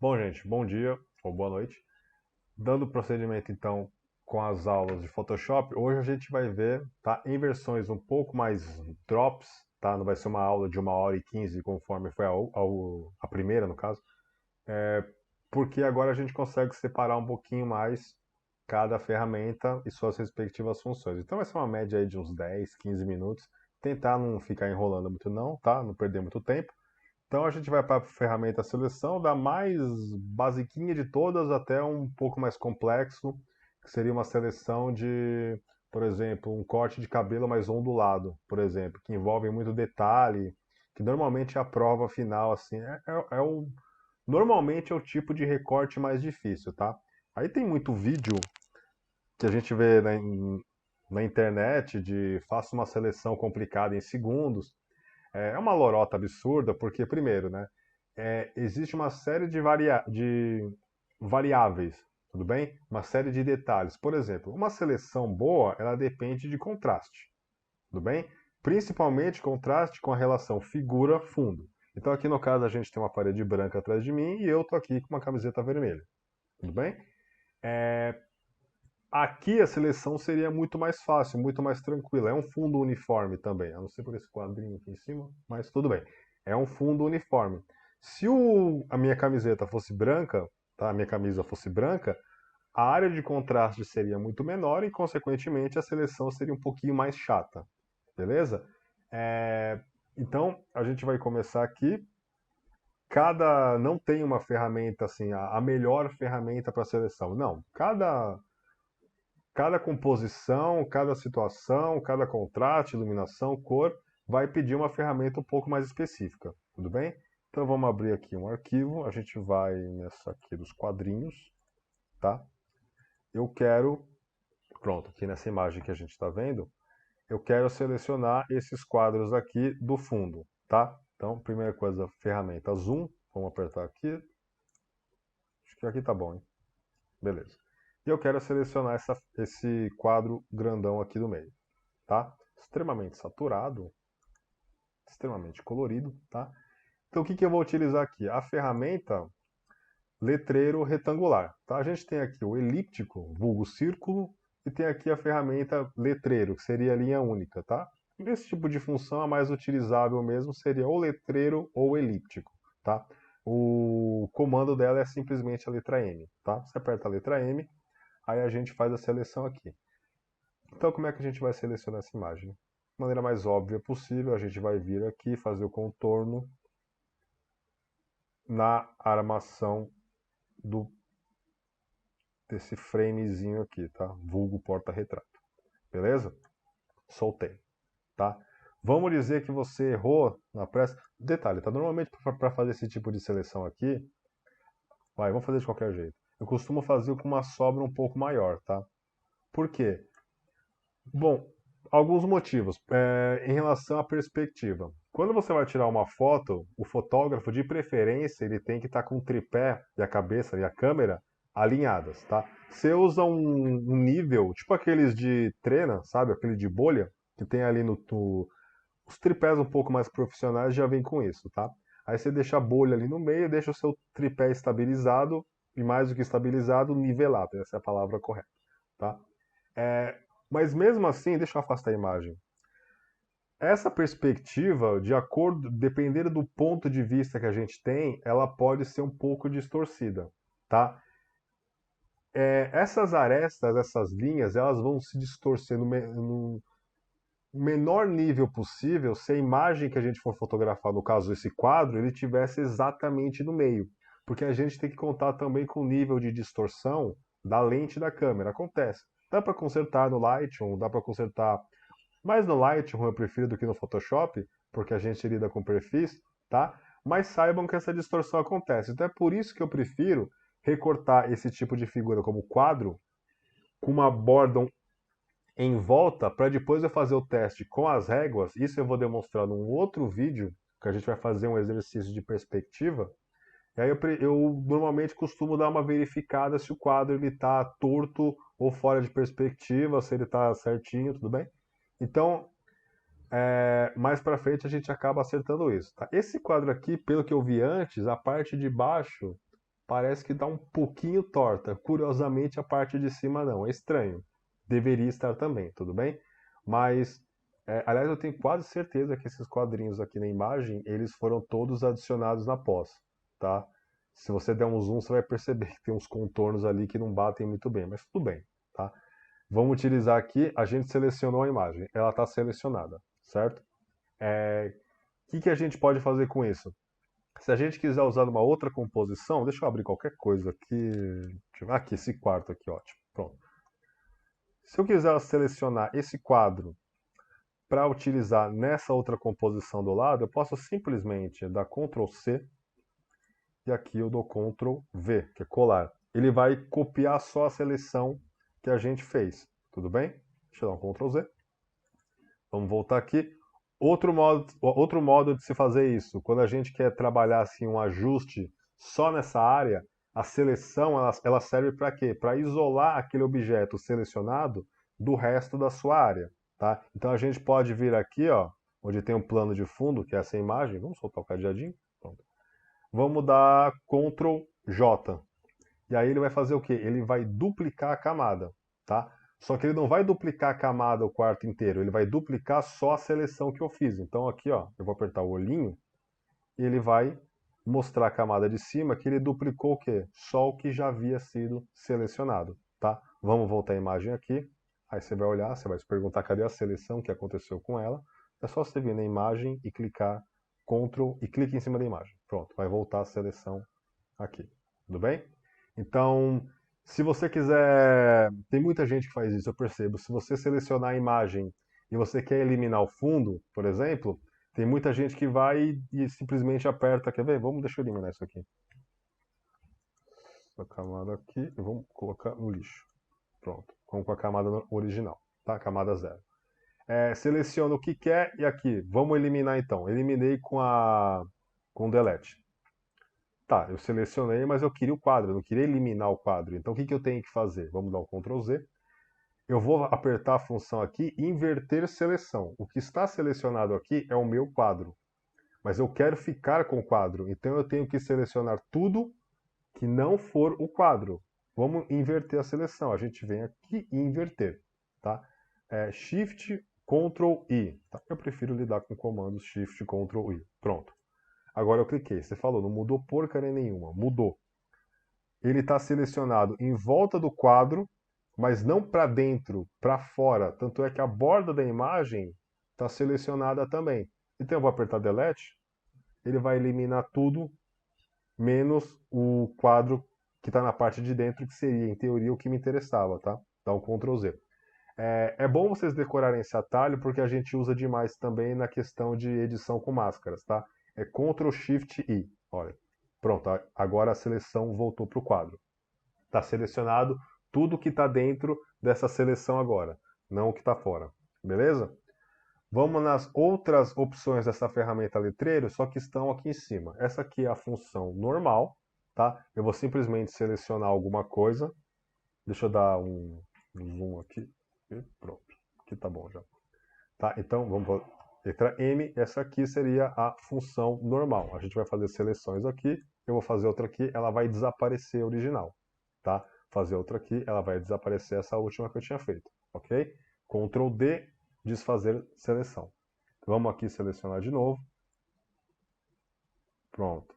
Bom, gente, bom dia ou boa noite. Dando prosseguimento então com as aulas de Photoshop, hoje a gente vai ver, tá, em versões um pouco mais drops, tá? Não vai ser uma aula de 1h15 conforme foi a primeira, no caso, porque agora a gente consegue separar um pouquinho mais cada ferramenta e suas respectivas funções. Então vai ser uma média aí de uns 10, 15 minutos. Tentar não ficar enrolando muito não, tá? Não perder muito tempo. Então a gente vai para a ferramenta seleção, da mais basiquinha de todas até um pouco mais complexo, que seria uma seleção de, por exemplo, um corte de cabelo mais ondulado, por exemplo, que envolve muito detalhe, que normalmente é a prova final, assim, normalmente é o tipo de recorte mais difícil, tá? Aí tem muito vídeo que a gente vê na internet de faça uma seleção complicada em segundos. É uma lorota absurda, porque, primeiro, né, existe uma série de variáveis, tudo bem? Uma série de detalhes. Por exemplo, uma seleção boa, ela depende de contraste, tudo bem? Principalmente contraste com a relação figura-fundo. Então, aqui no caso, a gente tem uma parede branca atrás de mim e eu tô aqui com uma camiseta vermelha, tudo bem? Aqui a seleção seria muito mais fácil, muito mais tranquila. É um fundo uniforme também. Eu não sei por esse quadrinho aqui em cima, mas tudo bem. É um fundo uniforme. Se a minha camiseta fosse branca, tá? A minha camisa fosse branca, a área de contraste seria muito menor e, consequentemente, a seleção seria um pouquinho mais chata. Beleza? É, Então, a gente vai começar aqui. Não tem uma ferramenta assim, a melhor ferramenta para seleção. Não. Cada composição, cada situação, cada contraste, iluminação, cor, vai pedir uma ferramenta um pouco mais específica, tudo bem? Então vamos abrir aqui um arquivo, a gente vai nessa aqui dos quadrinhos, tá? Eu quero, pronto, aqui nessa imagem que a gente está vendo, eu quero selecionar esses quadros aqui do fundo, tá? Então, primeira coisa, ferramenta zoom, vamos apertar aqui, acho que aqui tá bom, hein? Beleza. E eu quero selecionar esse quadro grandão aqui do meio, tá? Extremamente saturado, extremamente colorido, tá? Então o que que eu vou utilizar aqui? A ferramenta letreiro retangular, tá? A gente tem aqui o elíptico, vulgo círculo, e tem aqui a ferramenta letreiro, que seria a linha única, tá? Nesse tipo de função, a mais utilizável mesmo seria ou letreiro ou elíptico, tá? O comando dela é simplesmente a letra M, tá? Você aperta a letra M, aí a gente faz a seleção aqui. Então, como é que a gente vai selecionar essa imagem? De maneira mais óbvia possível, a gente vai vir aqui fazer o contorno na armação desse framezinho aqui, tá? Vulgo porta-retrato. Beleza? Soltei, tá? Vamos dizer que você errou na pressa. Detalhe, tá? Normalmente para fazer esse tipo de seleção aqui, vamos fazer de qualquer jeito. Eu costumo fazer com uma sobra um pouco maior, tá? Por quê? Bom, alguns motivos. Em relação à perspectiva. Quando você vai tirar uma foto, o fotógrafo, de preferência, ele tem que estar com o tripé e a cabeça e a câmera alinhadas, tá? Você usa um nível, tipo aqueles de trena, sabe? Aquele de bolha, que tem ali os tripés um pouco mais profissionais já vem com isso, tá? Aí você deixa a bolha ali no meio, deixa o seu tripé estabilizado, e mais do que estabilizado, nivelado. Essa é a palavra correta, tá? É, mas mesmo assim, deixa eu afastar a imagem. Essa perspectiva, de acordo, dependendo do ponto de vista que a gente tem, ela pode ser um pouco distorcida, tá? Essas arestas, essas linhas, elas vão se distorcer no menor nível possível se a imagem que a gente for fotografar, no caso esse quadro, ele tivesse exatamente no meio. Porque a gente tem que contar também com o nível de distorção da lente da câmera. Acontece. Dá para consertar no Lightroom, dá para consertar mais no Lightroom eu prefiro do que no Photoshop, porque a gente lida com perfis, tá? Mas saibam que essa distorção acontece. Então é por isso que eu prefiro recortar esse tipo de figura como quadro, com uma borda em volta, para depois eu fazer o teste com as réguas. Isso eu vou demonstrar num outro vídeo, que a gente vai fazer um exercício de perspectiva. E aí eu normalmente costumo dar uma verificada se o quadro ele está torto ou fora de perspectiva, se ele está certinho, tudo bem? Então, mais para frente a gente acaba acertando isso, tá? Esse quadro aqui, pelo que eu vi antes, a parte de baixo, Parece que está um pouquinho torta. Curiosamente, a parte de cima não. É estranho. Deveria estar também, tudo bem? Mas, aliás, eu tenho quase certeza que esses quadrinhos aqui na imagem, eles foram todos adicionados na pós, tá? Se você der um zoom, você vai perceber que tem uns contornos ali que não batem muito bem, mas tudo bem, tá? Vamos utilizar aqui, a gente selecionou a imagem, ela está selecionada, certo? O que a gente pode fazer com isso? Se a gente quiser usar uma outra composição, deixa eu abrir qualquer coisa aqui. Aqui, esse quarto aqui, ótimo. Pronto. Se eu quiser selecionar esse quadro para utilizar nessa outra composição do lado, eu posso simplesmente dar Ctrl C e aqui eu dou Ctrl V, que é colar. Ele vai copiar só a seleção que a gente fez. Tudo bem? Deixa eu dar um Ctrl Z. Vamos voltar aqui. Outro modo de se fazer isso, quando a gente quer trabalhar assim, um ajuste só nessa área, a seleção ela serve para quê? Para isolar aquele objeto selecionado do resto da sua área. Tá? Então a gente pode vir aqui, ó, onde tem um plano de fundo, que é essa imagem. Vamos soltar o cadeadinho. Pronto. Vamos dar Ctrl J. E aí ele vai fazer o quê? Ele vai duplicar a camada. Tá? Só que ele não vai duplicar a camada o quarto inteiro, ele vai duplicar só a seleção que eu fiz. Então aqui, ó, eu vou apertar o olhinho e ele vai mostrar a camada de cima que ele duplicou o quê? Só o que já havia sido selecionado, tá? Vamos voltar a imagem aqui. Aí você vai olhar, você vai se perguntar cadê a seleção que aconteceu com ela. É só você vir na imagem e clicar Ctrl e clique em cima da imagem. Pronto, vai voltar a seleção aqui. Tudo bem? Então, se você quiser. Tem muita gente que faz isso, eu percebo. Se você selecionar a imagem e você quer eliminar o fundo, por exemplo, tem muita gente que vai e simplesmente aperta. Quer ver? Deixa eu eliminar isso aqui. Essa camada aqui e vamos colocar no lixo. Pronto. Vamos com a camada original, tá? Camada 0. Seleciona o que quer e aqui. Vamos eliminar então. Eliminei com delete. Tá, eu selecionei, mas eu queria o quadro, eu não queria eliminar o quadro. Então o que eu tenho que fazer? Vamos dar um Ctrl Z. Eu vou apertar a função aqui inverter seleção. O que está selecionado aqui é o meu quadro. Mas eu quero ficar com o quadro. Então eu tenho que selecionar tudo que não for o quadro. Vamos inverter a seleção. A gente vem aqui e inverter. Tá? Shift, Ctrl I. Tá? Eu prefiro lidar com comandos Shift, Ctrl I. Pronto. Agora eu cliquei. Você falou, não mudou porcaria nenhuma. Mudou. Ele está selecionado em volta do quadro, mas não para dentro, para fora. Tanto é que a borda da imagem está selecionada também. Então eu vou apertar Delete, ele vai eliminar tudo, menos o quadro que está na parte de dentro, que seria, em teoria, o que me interessava, tá? Dá um Ctrl Z. É bom vocês decorarem esse atalho, porque a gente usa demais também na questão de edição com máscaras, tá? É Ctrl Shift I. Olha, pronto, agora a seleção voltou para o quadro. Está selecionado tudo que está dentro dessa seleção agora, não o que está fora. Beleza? Vamos nas outras opções dessa ferramenta letreiro, só que estão aqui em cima. Essa aqui é a função normal, tá? Eu vou simplesmente selecionar alguma coisa. Deixa eu dar um zoom aqui. E pronto. Aqui tá bom já. Tá? Então, vamos para letra M. Essa aqui seria a função normal. A gente vai fazer seleções aqui. Eu vou fazer outra aqui, ela vai desaparecer a original. Tá? Fazer outra aqui, ela vai desaparecer essa última que eu tinha feito. Ok? Ctrl D, desfazer seleção. Vamos aqui selecionar de novo. Pronto.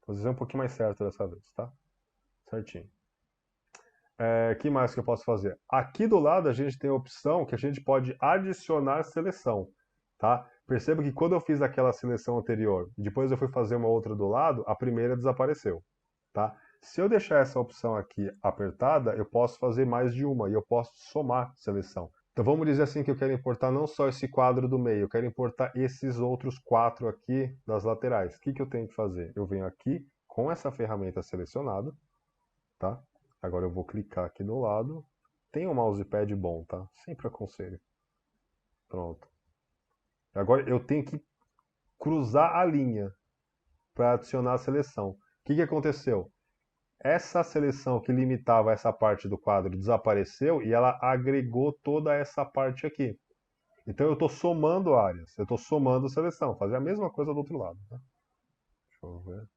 Vou fazer um pouquinho mais certo dessa vez, tá? Certinho. Que mais que eu posso fazer? Aqui do lado a gente tem a opção que a gente pode adicionar seleção, tá? Perceba que quando eu fiz aquela seleção anterior e depois eu fui fazer uma outra do lado, a primeira desapareceu, tá? Se eu deixar essa opção aqui apertada, eu posso fazer mais de uma e eu posso somar seleção. Então vamos dizer assim que eu quero importar não só esse quadro do meio, eu quero importar esses outros 4 aqui das laterais. O que eu tenho que fazer? Eu venho aqui com essa ferramenta selecionada, tá? Agora eu vou clicar aqui do lado. Tem um mousepad bom, tá? Sempre aconselho. Pronto. Agora eu tenho que cruzar a linha para adicionar a seleção. O que aconteceu? Essa seleção que limitava essa parte do quadro desapareceu e ela agregou toda essa parte aqui. Então eu estou somando áreas, eu estou somando seleção, fazer a mesma coisa do outro lado. Tá? Deixa eu ver.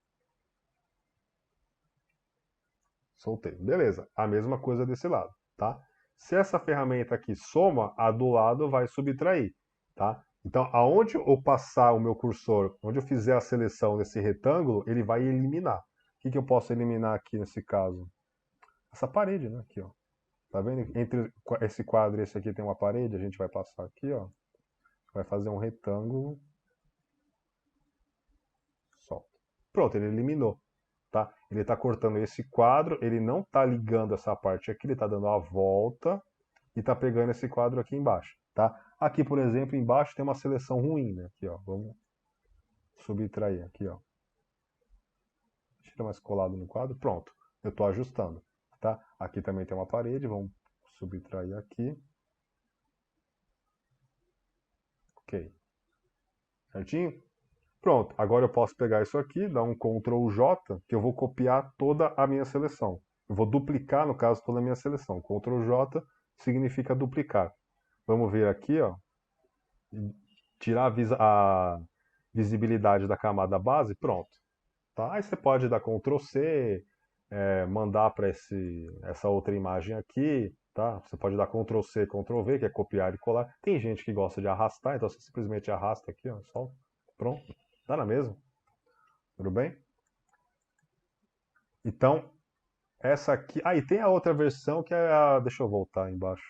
soltei. Beleza, a mesma coisa desse lado, tá? Se essa ferramenta aqui soma, a do lado vai subtrair, tá? Então, aonde eu passar o meu cursor, onde eu fizer a seleção desse retângulo, ele vai eliminar. O que eu posso eliminar aqui nesse caso? Essa parede, né? Aqui, ó. Tá vendo? Entre esse quadro e esse aqui tem uma parede, a gente vai passar aqui, ó. Vai fazer um retângulo. Solta. Pronto, ele eliminou. Tá? Ele está cortando esse quadro, ele não está ligando essa parte aqui, ele está dando a volta e está pegando esse quadro aqui embaixo. Tá? Aqui, por exemplo, embaixo tem uma seleção ruim. Né? Aqui, ó. Vamos subtrair aqui. Ó. Tira mais colado no quadro. Pronto. Eu estou ajustando. Tá? Aqui também tem uma parede. Vamos subtrair aqui. Ok. Certinho? Pronto, agora eu posso pegar isso aqui, dar um Ctrl J, que eu vou copiar toda a minha seleção. Eu vou duplicar, no caso, toda a minha seleção. Ctrl J significa duplicar. Vamos ver aqui, ó, tirar a visibilidade da camada base, pronto. Tá? Aí você pode dar Ctrl C, mandar para essa outra imagem aqui, tá? Você pode dar Ctrl C, Ctrl V, que é copiar e colar. Tem gente que gosta de arrastar, então você simplesmente arrasta aqui, ó, só, pronto. Tá na mesma? Tudo bem? Então, essa aqui. Ah, e tem a outra versão que é a. Deixa eu voltar embaixo.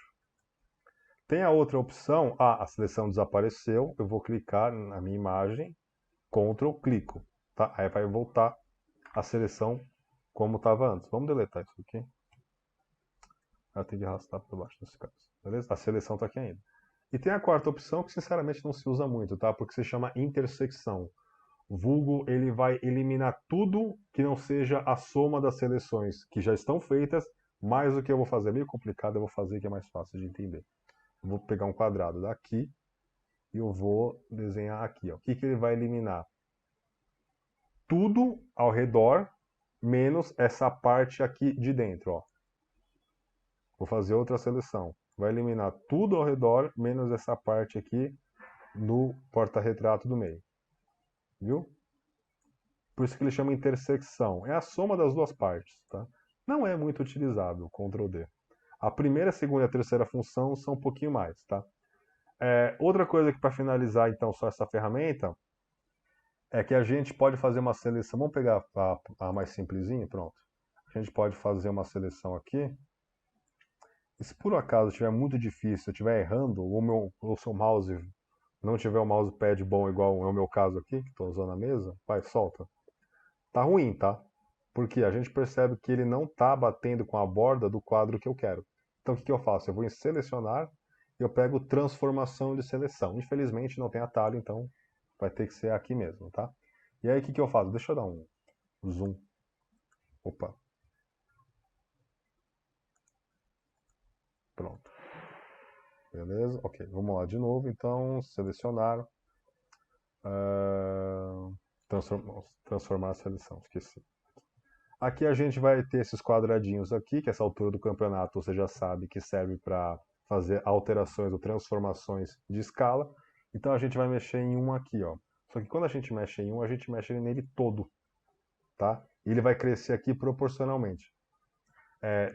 Tem a outra opção. Ah, a seleção desapareceu. Eu vou clicar na minha imagem, Ctrl, clico. Tá? Aí vai voltar a seleção como estava antes. Vamos deletar isso aqui. Eu tenho que arrastar para baixo nesse caso. Beleza? A seleção está aqui ainda. E tem a quarta opção que sinceramente não se usa muito, tá? Porque se chama intersecção. Vulgo, ele vai eliminar tudo que não seja a soma das seleções que já estão feitas, mais o que eu vou fazer é meio complicado, eu vou fazer que é mais fácil de entender. Eu vou pegar um quadrado daqui e eu vou desenhar aqui. Ó. O que ele vai eliminar? Tudo ao redor, menos essa parte aqui de dentro. Ó. Vou fazer outra seleção. Vai eliminar tudo ao redor, menos essa parte aqui no porta-retrato do meio. Viu? Por isso que ele chama intersecção. É a soma das duas partes. Tá? Não é muito utilizado o Ctrl D. A primeira, a segunda e a terceira função são um pouquinho mais. Tá? Outra coisa que para finalizar então só essa ferramenta é que a gente pode fazer uma seleção. Vamos pegar a mais simplesinha, pronto. A gente pode fazer uma seleção aqui. E se por acaso estiver muito difícil, eu estiver errando, ou o seu mouse não tiver um mousepad bom igual é o meu caso aqui, que estou usando a mesa, vai, solta. Tá ruim, tá? Porque a gente percebe que ele não tá batendo com a borda do quadro que eu quero. Então o que eu faço? Eu vou em selecionar e eu pego transformação de seleção. Infelizmente não tem atalho, então vai ter que ser aqui mesmo, tá? E aí o que eu faço? Deixa eu dar um zoom. Opa. Pronto. Beleza? Ok, vamos lá de novo. Então, selecionar. Transformar a seleção, esqueci. Aqui a gente vai ter esses quadradinhos aqui, que essa altura do campeonato você já sabe que serve para fazer alterações ou transformações de escala. Então a gente vai mexer em um aqui, ó. Só que quando a gente mexe em um, a gente mexe nele todo, tá? E ele vai crescer aqui proporcionalmente.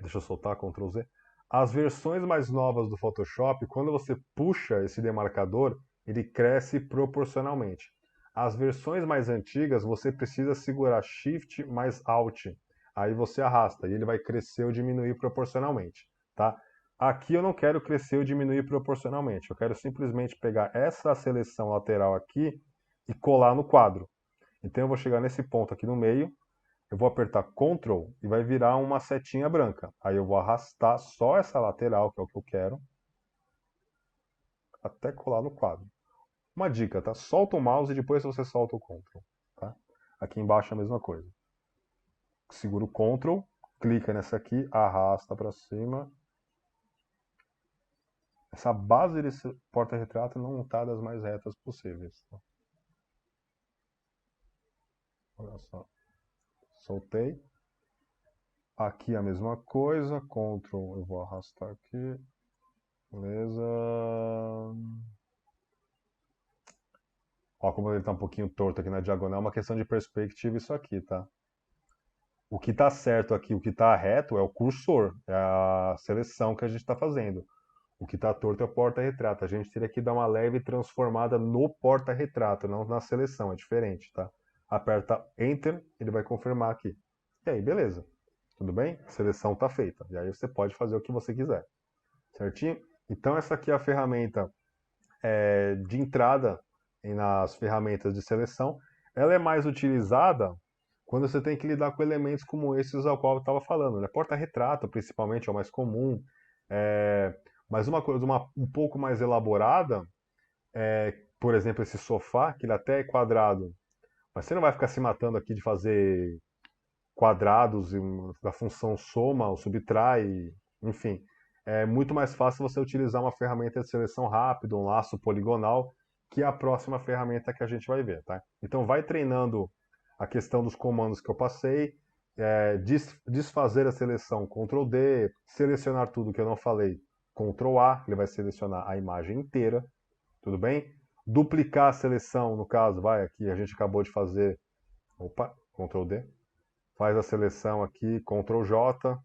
Deixa eu soltar, Ctrl Z. As versões mais novas do Photoshop, quando você puxa esse demarcador, ele cresce proporcionalmente. As versões mais antigas, você precisa segurar Shift mais Alt. Aí você arrasta e ele vai crescer ou diminuir proporcionalmente, tá? Aqui eu não quero crescer ou diminuir proporcionalmente. Eu quero simplesmente pegar essa seleção lateral aqui e colar no quadro. Então eu vou chegar nesse ponto aqui no meio, eu vou apertar Ctrl e vai virar uma setinha branca. Aí eu vou arrastar só essa lateral, que é o que eu quero, até colar no quadro. Uma dica, tá? Solta o mouse e depois você solta o Ctrl. Tá? Aqui embaixo é a mesma coisa. Segura o Ctrl, clica nessa aqui, arrasta para cima. Essa base desse porta-retrato não está das mais retas possíveis. Tá? Olha só. Soltei. Aqui a mesma coisa, Ctrl eu vou arrastar aqui. Beleza. Ó, como ele está um pouquinho torto aqui na diagonal, é uma questão de perspectiva isso aqui, tá? O que está certo aqui, o que está reto é o cursor, é a seleção que a gente está fazendo. O que está torto é o porta-retrato. A gente teria que dar uma leve transformada no porta-retrato, não na seleção, é diferente, tá? Aperta Enter, ele vai confirmar aqui. E aí, beleza. Tudo bem? A seleção está feita. E aí você pode fazer o que você quiser. Certinho? Então essa aqui é a ferramenta de entrada nas ferramentas de seleção. Ela é mais utilizada quando você tem que lidar com elementos como esses ao qual eu estava falando, né? Porta-retrato, principalmente, é o mais comum. É, mas uma coisa um pouco mais elaborada, por exemplo, esse sofá, que ele até é quadrado, mas você não vai ficar se matando aqui de fazer quadrados da função soma ou subtrai, enfim. É muito mais fácil você utilizar uma ferramenta de seleção rápida, um laço poligonal, que é a próxima ferramenta que a gente vai ver, tá? Então vai treinando a questão dos comandos que eu passei, desfazer a seleção Ctrl D, selecionar tudo que eu não falei, Ctrl A, ele vai selecionar a imagem inteira, tudo bem? Duplicar a seleção, no caso, vai aqui, a gente acabou de fazer, opa, Ctrl D, faz a seleção aqui, Ctrl J,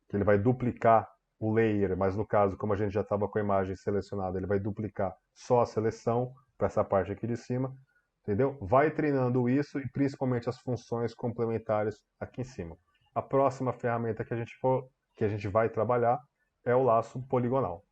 que ele vai duplicar o layer, mas no caso, como a gente já estava com a imagem selecionada, ele vai duplicar só a seleção para essa parte aqui de cima, entendeu? Vai treinando isso e principalmente as funções complementares aqui em cima. A próxima ferramenta que a gente vai trabalhar é o laço poligonal.